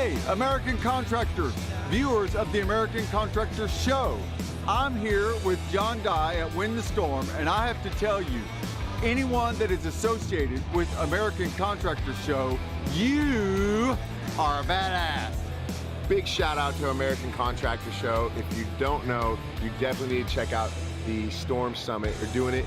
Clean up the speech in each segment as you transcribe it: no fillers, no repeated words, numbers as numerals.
Hey, American contractors, viewers of the American Contractor Show. I'm here with John Dye at Win the Storm, and I have to tell you, anyone that is associated with American Contractor Show, you are a badass. Big shout out to American Contractor Show. If you don't know, you definitely need to check out the Storm Summit. They're doing it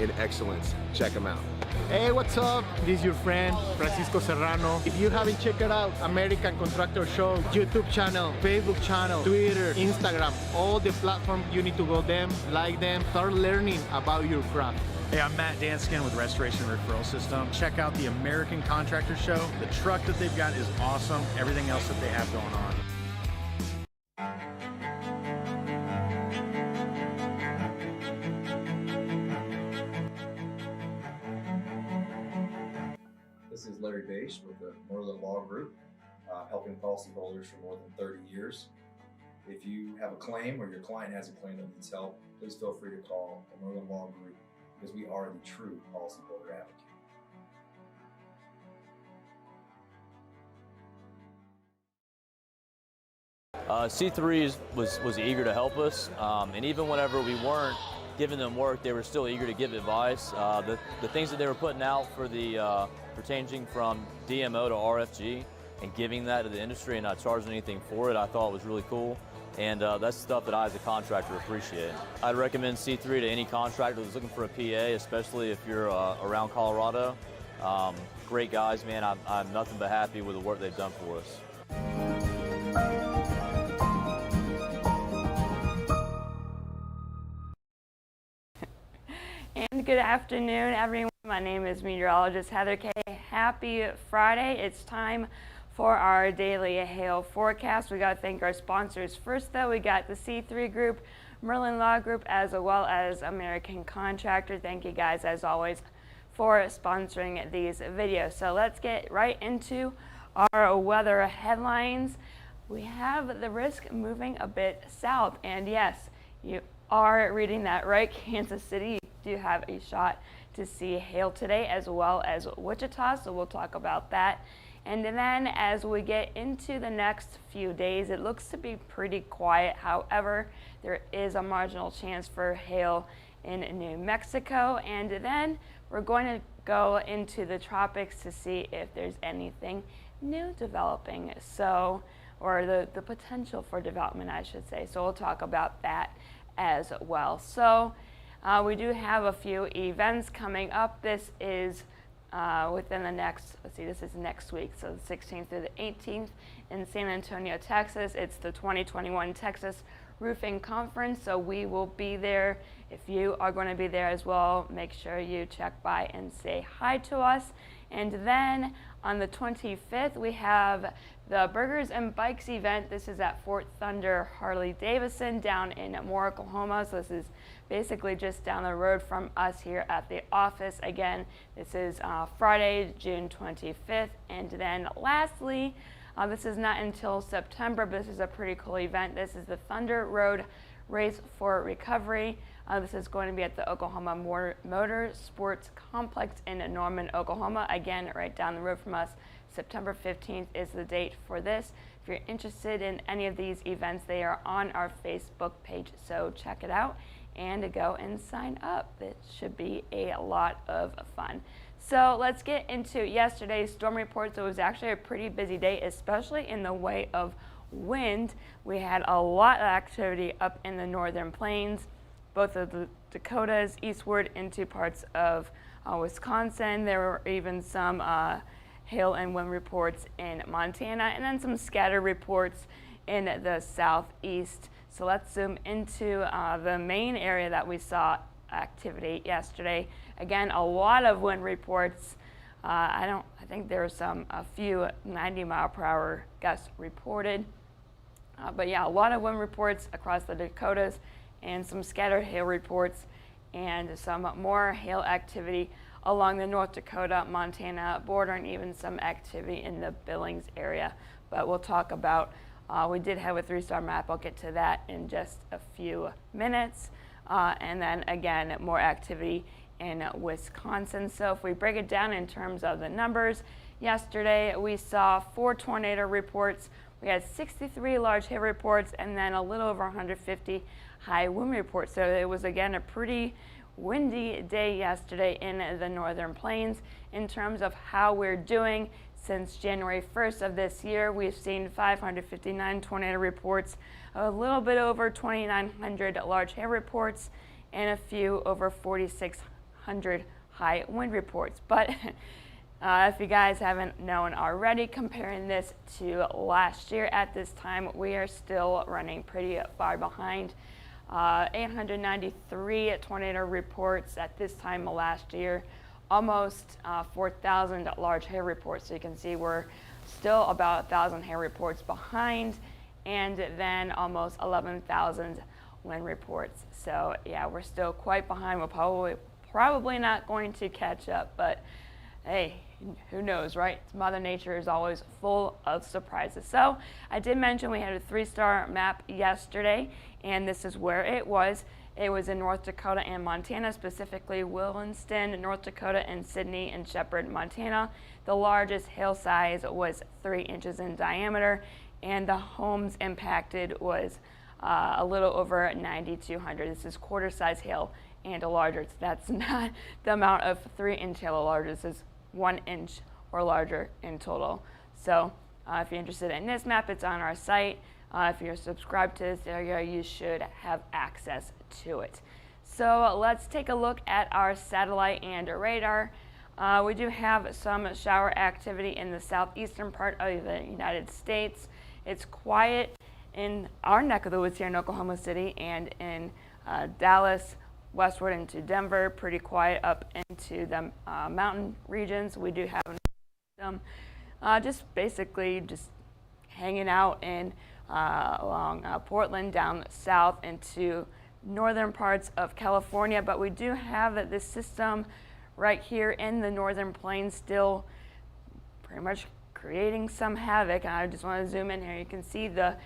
in excellence. Check them out. Hey, what's up? This is your friend, Francisco Serrano. If you haven't checked out American Contractor Show, YouTube channel, Facebook channel, Twitter, Instagram, all the platforms, you need to go them, like them, start learning about your craft. Hey, I'm Matt Danskin with Restoration Referral System. Check out the American Contractor Show. The truck that they've got is awesome. Everything else that they have going on. This is Larry Bache with the Merlin Law Group, helping policyholders for more than 30 years. If you have a claim or your client has a claim that needs help, please feel free to call the Merlin Law Group because we are the true policyholder advocate. C3 was eager to help us, and even whenever we weren't giving them work, they were still eager to give advice. The things that they were putting out for the for changing from DMO to RFG and giving that to the industry and not charging anything for it, I thought was really cool. And that's stuff that I as a contractor appreciate. I'd recommend C3 to any contractor that's looking for a PA, especially if you're around Colorado. Great guys, man. I'm nothing but happy with the work they've done for us. And good afternoon, everyone. My name is meteorologist Heather Kay. Happy Friday. It's time for our daily hail forecast. We got to thank our sponsors. First, though, we got the C3 Group, Merlin Law Group, as well as American Contractor. Thank you guys, as always, for sponsoring these videos. So let's get right into our weather headlines. We have the risk moving a bit south, and yes, you are reading that right. Kansas City do have a shot to see hail today, as well as Wichita, so we'll talk about that. And then as we get into the next few days, it looks to be pretty quiet. However, there is a marginal chance for hail in New Mexico. And then we're going to go into the tropics to see if there's anything new developing. So, or the potential for development, I should say. So we'll talk about that as well. So we do have a few events coming up. This is within the next, this is next week, so the 16th through the 18th in San Antonio, Texas. It's the 2021 Texas Roofing Conference, so we will be there. If you are going to be there as well, make sure you check by and say hi to us. And then on the 25th, we have the Burgers and Bikes event. This is at Fort Thunder Harley-Davidson down in Moore, Oklahoma. So this is basically just down the road from us here at the office. Again, this is Friday, June 25th. And then lastly, this is not until September, but this is a pretty cool event. This is the Thunder Road Race for Recovery. This is going to be at the Oklahoma Motor Sports Complex in Norman, Oklahoma. Again, right down the road from us. September 15th is the date for this. If you're interested in any of these events, they are on our Facebook page, so check it out and go and sign up. It should be a lot of fun. So let's get into yesterday's storm reports. It was actually a pretty busy day, especially in the way of wind. We had a lot of activity up in the northern plains, both of the Dakotas, eastward into parts of Wisconsin. There were even some hail and wind reports in Montana, and then some scattered reports in the southeast. So let's zoom into the main area that we saw activity yesterday. Again, a lot of wind reports. I think there were a few 90-mile-per-hour gusts reported. But yeah, a lot of wind reports across the Dakotas and some scattered hail reports and some more hail activity along the North Dakota, Montana border, and even some activity in the Billings area. But we'll talk about, we did have a 3-star map. I'll get to that in just a few minutes. And then again, more activity in Wisconsin. So if we break it down in terms of the numbers, Yesterday, we saw 4 tornado reports. We had 63 large hail reports and then a little over 150 high wind reports. So it was, again, a pretty windy day yesterday in the northern plains. In terms of how we're doing, since January 1st of this year, we've seen 559 tornado reports, a little bit over 2,900 large hail reports, and a few over 4,600 high wind reports. But if you guys haven't known already, comparing this to last year at this time, we are still running pretty far behind. 893 tornado reports at this time last year, almost 4,000 large hail reports. So you can see we're still about 1,000 hail reports behind, and then almost 11,000 wind reports. So yeah, we're still quite behind. We're probably not going to catch up, but hey, who knows, right? Mother Nature is always full of surprises. So I did mention we had a 3-star map yesterday, and this is where it was. It was in North Dakota and Montana, specifically Williston, North Dakota, and Sidney and Shepherd, Montana. The largest hail size was 3 inches in diameter, and the homes impacted was a little over 9,200. This is quarter-size hail and a larger. That's not the amount of 3-inch hail or larger. This is 1 inch or larger in total. So if you're interested in this map, it's on our site. If you're subscribed to this area, you should have access to it. So let's take a look at our satellite and radar. We do have some shower activity in the southeastern part of the United States. It's quiet in our neck of the woods here in Oklahoma City and in Dallas, westward into Denver, pretty quiet up into the mountain regions. We do have some just basically just hanging out in along Portland down south into northern parts of California, but we do have this system right here in the northern plains still pretty much creating some havoc. I just want to zoom in here. You can see the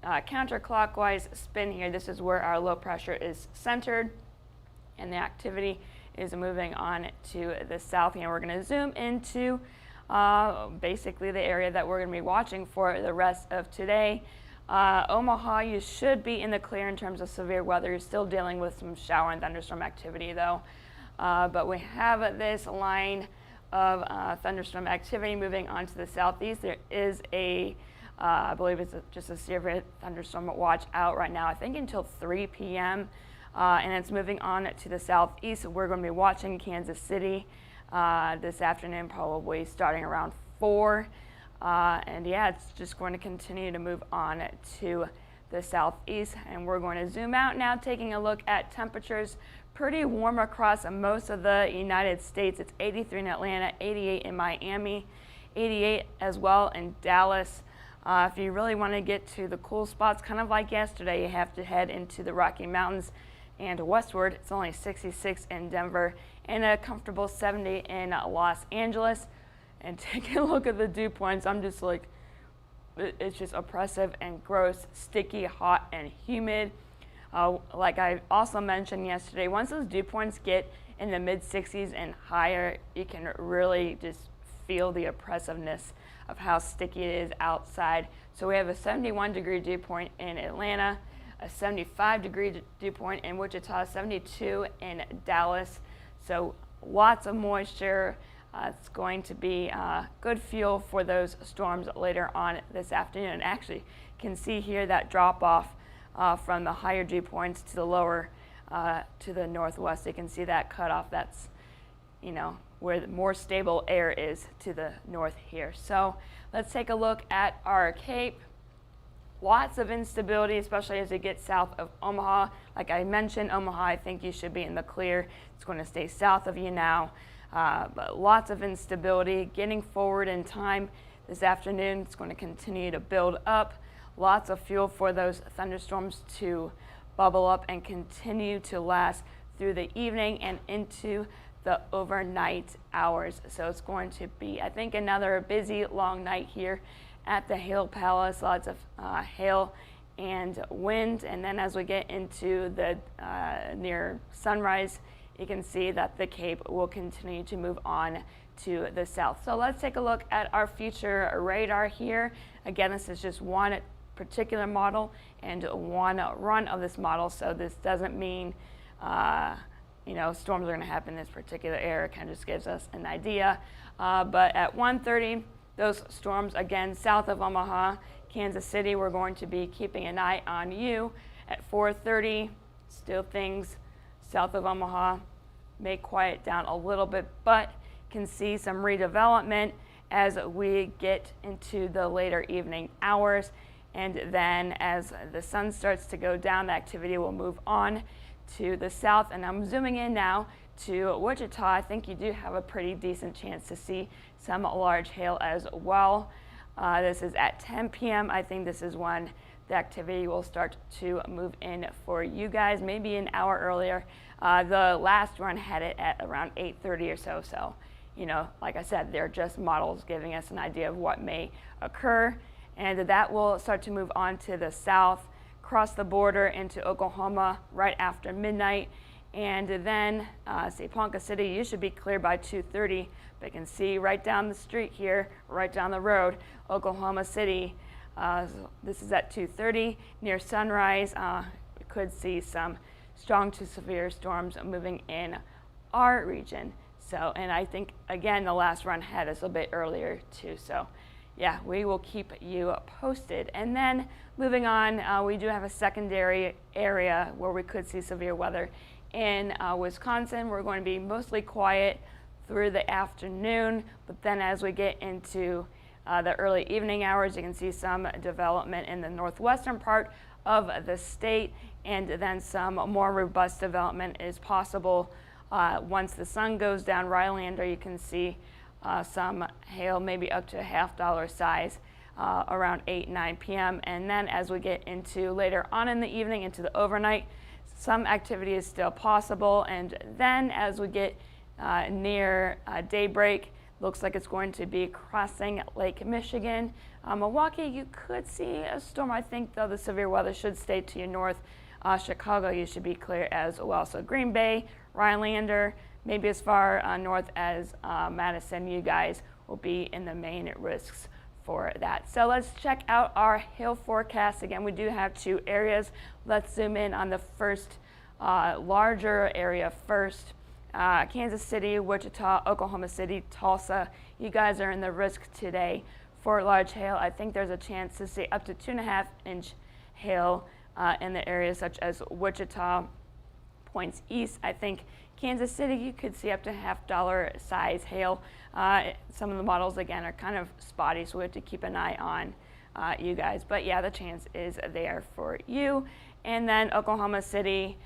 counterclockwise spin here. This is where our low pressure is centered, and the activity is moving on to the south. And we're going to zoom into basically the area that we're going to be watching for the rest of today. Omaha, you should be in the clear in terms of severe weather. You're still dealing with some shower and thunderstorm activity though. But we have this line of thunderstorm activity moving on to the southeast. There is a, I believe it's just a severe thunderstorm watch out right now, I think until 3 p.m. And it's moving on to the southeast. We're going to be watching Kansas City this afternoon, probably starting around 4. And yeah, it's just going to continue to move on to the southeast. And we're going to zoom out now, taking a look at temperatures. Pretty warm across most of the United States. It's 83 in Atlanta, 88 in Miami, 88 as well in Dallas. If you really want to get to the cool spots, kind of like yesterday, you have to head into the Rocky Mountains and westward. It's only 66 in Denver and a comfortable 70 in Los Angeles. And take a look at the dew points. I'm just like, it's just oppressive and gross, sticky, hot, and humid. Like I also mentioned yesterday, once those dew points get in the mid-60s and higher, you can really just feel the oppressiveness of how sticky it is outside. So we have a 71-degree dew point in Atlanta, a 75-degree dew point in Wichita, 72 in Dallas. So lots of moisture. It's going to be good fuel for those storms later on this afternoon. Actually, you can see here that drop off from the higher dew points to the lower, to the northwest. You can see that cutoff. That's, you know, where the more stable air is to the north here. So let's take a look at our Cape. Lots of instability, especially as you get south of Omaha. Like I mentioned, Omaha, I think you should be in the clear. It's going to stay south of you now. But lots of instability. Getting forward in time this afternoon, it's going to continue to build up. Lots of fuel for those thunderstorms to bubble up and continue to last through the evening and into the overnight hours. So it's going to be, I think, another busy, long night here at the Hail Palace. Lots of hail and wind. And then as we get into the near sunrise you can see that the Cape will continue to move on to the south. So let's take a look at our future radar here. Again, this is just one particular model and one run of this model, so this doesn't mean storms are going to happen in this particular area. It kind of just gives us an idea. But at 1:30, those storms again south of Omaha, Kansas City, we're going to be keeping an eye on you. At 4:30, still things south of Omaha may quiet down a little bit, but can see some redevelopment as we get into the later evening hours. And then as the sun starts to go down, the activity will move on to the south. And I'm zooming in now to Wichita. I think you do have a pretty decent chance to see some large hail as well. This is at 10 p.m. I think this is when the activity will start to move in for you guys, maybe an hour earlier. The last run had it at around 8:30 or so. So, like I said, they're just models giving us an idea of what may occur. And that will start to move on to the south, cross the border into Oklahoma right after midnight. And then, Ponca City, you should be clear by 2:30. But you can see right down the street here, right down the road, Oklahoma City. This is at 2:30. Near sunrise, we could see some strong to severe storms moving in our region. So, and I think, again, the last run had us a bit earlier too. So, yeah, we will keep you posted. And then moving on, we do have a secondary area where we could see severe weather. In Wisconsin, we're going to be mostly quiet through the afternoon, but then as we get into the early evening hours, you can see some development in the northwestern part of the state, and then some more robust development is possible once the sun goes down. Rylander, you can see some hail, maybe up to $0.50 size around 9 p.m. And then as we get into later on in the evening, into the overnight, some activity is still possible. And then as we get near daybreak, looks like it's going to be crossing Lake Michigan. Milwaukee, you could see a storm. I think, though, the severe weather should stay to your north. Chicago, you should be clear as well. So Green Bay, Rylander, maybe as far north as Madison, you guys will be in the main risks for that. So let's check out our hail forecast. Again, we do have two areas. Let's zoom in on the first larger area first. Kansas City, Wichita, Oklahoma City, Tulsa. You guys are in the risk today for large hail. I think there's a chance to see up to 2.5-inch hail in the areas such as Wichita, points east. I think Kansas City, you could see up to $0.50 size hail. Some of the models, again, are kind of spotty, so we have to keep an eye on you guys. But yeah, the chance is there for you. And then Oklahoma City,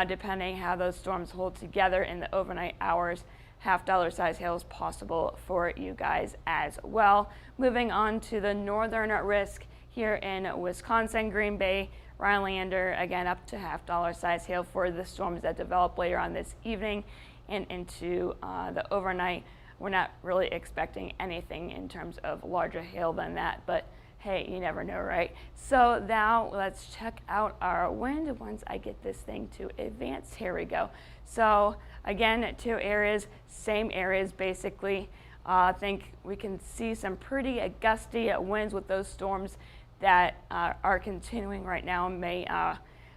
depending how those storms hold together in the overnight hours, $0.50 size hail is possible for you guys as well. Moving on to the northern risk here in Wisconsin, Green Bay, Rylander, again up to $0.50 size hail for the storms that develop later on this evening and into the overnight. We're not really expecting anything in terms of larger hail than that, but hey, you never know, right? So now let's check out our wind once I get this thing to advance. Here we go. So again, two areas, same areas basically. I think we can see some pretty gusty winds with those storms that are continuing right now and may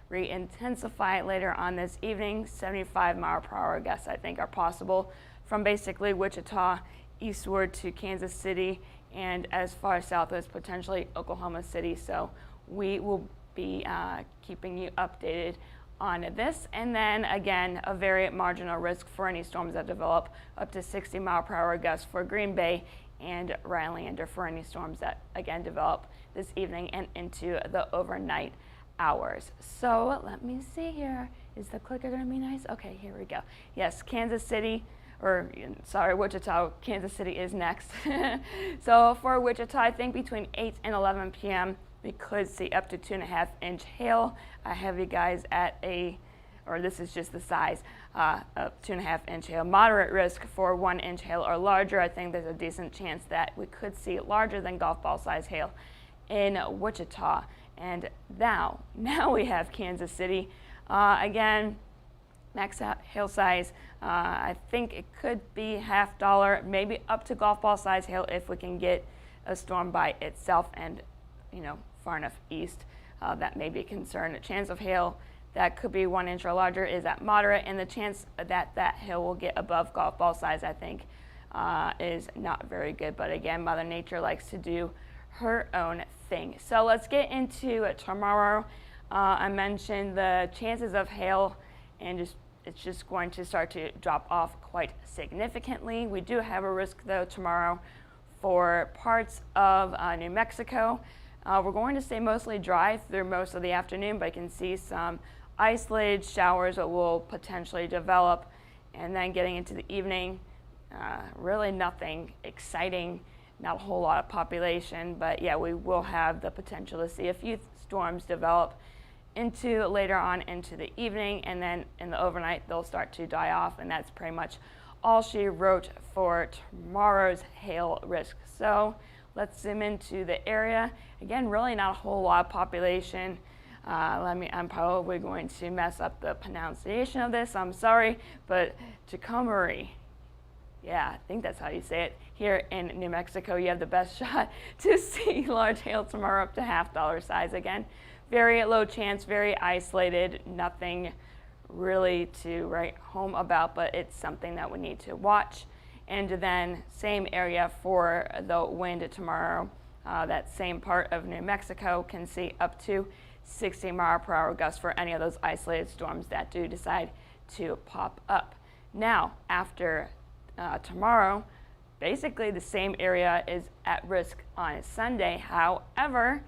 re-intensify later on this evening. 75-mile-per-hour gusts, I think, are possible from basically Wichita eastward to Kansas City and as far south as potentially Oklahoma City. So we will be keeping you updated on this. And then again, a very marginal risk for any storms that develop, up to 60-mile-per-hour gusts for Green Bay and Rylander for any storms that again develop this evening and into the overnight hours. So let me see here. Is the clicker going to be nice? Okay, here we go. Yes, Kansas City, Wichita, Kansas City is next. So for Wichita, I think between 8 and 11 p.m. we could see up to 2.5-inch hail. I have you guys at this is just the size of 2.5-inch hail. Moderate risk for 1-inch hail or larger. I think there's a decent chance that we could see larger than golf ball size hail in Wichita. And now we have Kansas City. Again, max out hail size, I think it could be $half, maybe up to golf ball size hail if we can get a storm by itself and, you know, far enough east. That may be a concern. The chance of hail that could be 1 inch or larger is at moderate, and the chance that that hail will get above golf ball size, I think, is not very good. But again, Mother Nature likes to do her own thing. So let's get into tomorrow. I mentioned the chances of hail, and it's just going to start to drop off quite significantly. We do have a risk though tomorrow for parts of New Mexico. We're going to stay mostly dry through most of the afternoon, but I can see some isolated showers that will potentially develop, and then getting into the evening, really nothing exciting, not a whole lot of population, but yeah, we will have the potential to see a few storms develop into later on into the evening, and then in the overnight they'll start to die off, and that's pretty much all she wrote for tomorrow's hail risk. So let's zoom into the area. Again, really not a whole lot of population. I'm probably going to mess up the pronunciation of this, I'm sorry, but Tacomari, yeah, I think that's how you say it. Here in New Mexico, you have the best shot to see large hail tomorrow up to $half size. Again, very low chance, very isolated, nothing really to write home about, but it's something that we need to watch. And then same area for the wind tomorrow. That same part of New Mexico can see up to 60-mile-per-hour gusts for any of those isolated storms that do decide to pop up. Now, after tomorrow, basically the same area is at risk on Sunday. However,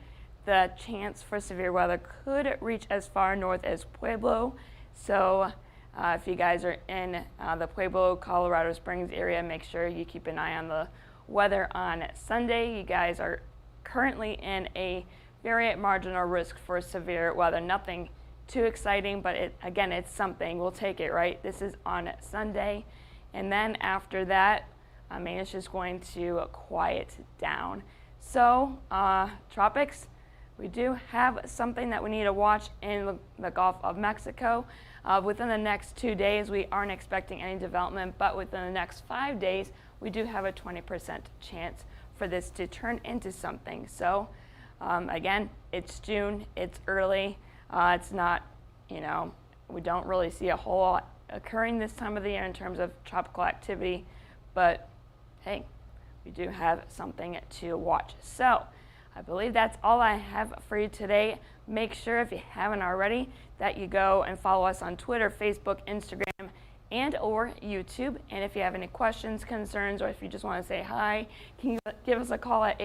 the chance for severe weather could reach as far north as Pueblo. So if you guys are in the Pueblo, Colorado Springs area, make sure you keep an eye on the weather on Sunday. You guys are currently in a very marginal risk for severe weather. Nothing too exciting, but again, it's something. We'll take it, right? This is on Sunday. And then after that, I mean, it's just going to quiet down. So tropics, we do have something that we need to watch in the Gulf of Mexico. Within the next 2 days, we aren't expecting any development, but within the next 5 days, we do have a 20% chance for this to turn into something. So again, it's June, it's early, it's not, you know, we don't really see a whole lot occurring this time of the year in terms of tropical activity, but hey, we do have something to watch. So I believe that's all I have for you today. Make sure, if you haven't already, that you go and follow us on Twitter, Facebook, Instagram, and or YouTube. And if you have any questions, concerns, or if you just want to say hi, can you give us a call at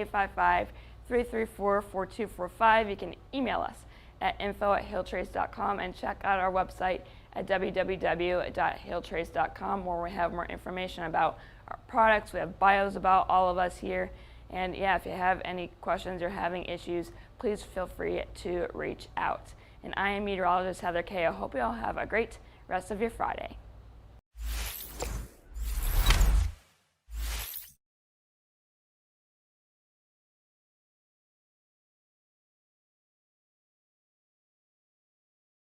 855-334-4245. You can email us at info@hailtrace.com and check out our website at www.hailtrace.com, where we have more information about our products. We have bios about all of us here. And yeah, if you have any questions or having issues, please feel free to reach out. And I am meteorologist Heather Kay. I hope you all have a great rest of your Friday.